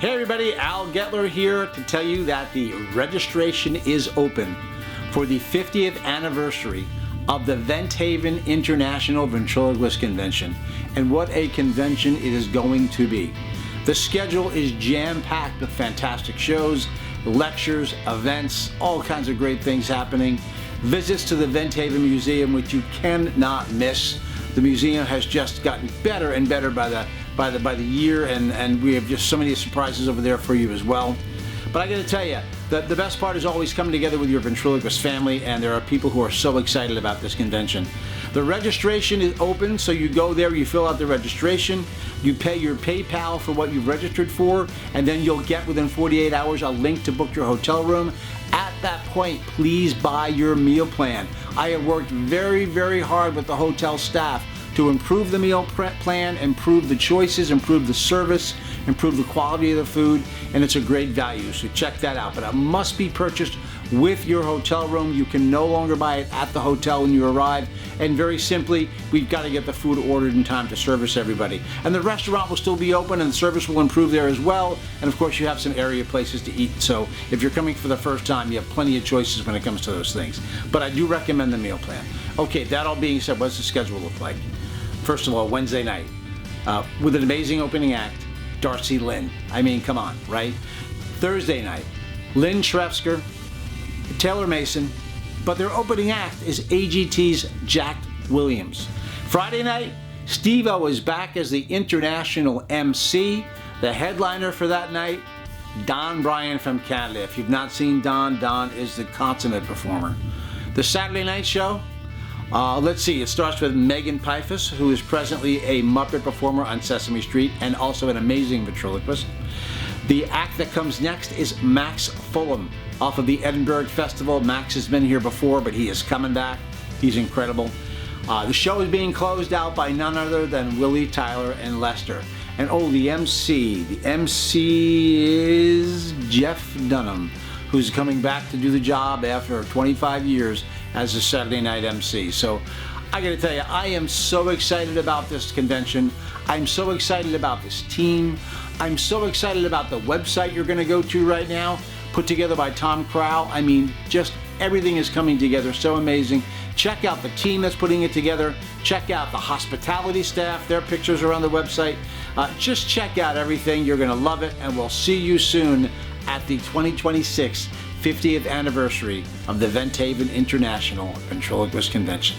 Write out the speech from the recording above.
Hey everybody, Al Getler here to tell you that the registration is open for the 50th anniversary of the Venthaven International Ventriloquist Convention. And what a convention it is going to be. The schedule is jam-packed with fantastic shows, lectures, events, all kinds of great things happening. Visits to the Venthaven Museum, which you cannot miss. The museum has just gotten better and better by the year, and we have just so many surprises over there for you as well. But I got to tell you, the best part is always coming together with your ventriloquist family, and there are people who are so excited about this convention. The registration is open, so you go there, you fill out the registration, you pay your PayPal for what you've registered for, and then you'll get within 48 hours a link to book your hotel room. At that point, please buy your meal plan. I have worked very, very hard with the hotel staff to improve the meal plan, improve the choices, improve the service, improve the quality of the food, and it's a great value, so check that out. But it must be purchased with your hotel room. You can no longer buy it at the hotel when you arrive, and very simply, we've got to get the food ordered in time to service everybody. And the restaurant will still be open, and the service will improve there as well, and of course you have some area places to eat, so if you're coming for the first time, you have plenty of choices when it comes to those things. But I do recommend the meal plan. Okay, that all being said, what does the schedule look like? First of all, Wednesday night, with an amazing opening act, Darci Lynne. I mean, come on, right? Thursday night, Lynn Shrefsker, Taylor Mason, but their opening act is AGT's Jack Williams. Friday night, Steve-O is back as the international MC. The headliner for that night, Don Bryan from Canada. If you've not seen Don is the consummate performer. The Saturday night show, let's see, it starts with Megan Piphus, who is presently a Muppet performer on Sesame Street and also an amazing ventriloquist. The act that comes next is Max Fulham off of the Edinburgh Festival. Max has been here before, but he is coming back. He's incredible. The show is being closed out by none other than Willie Tyler and Lester. And oh, the MC is Jeff Dunham, who's coming back to do the job after 25 years as a Saturday night MC. So I gotta tell you, I am so excited about this convention. I'm so excited about this team. I'm so excited about the website you're gonna go to right now, put together by Tom Crowell. I mean, just everything is coming together so amazing. Check out the team that's putting it together. Check out the hospitality staff. Their pictures are on the website. Just check out everything. You're gonna love it, and we'll see you soon at the 2026 50th anniversary of the Venthaven International Ventriloquist Convention.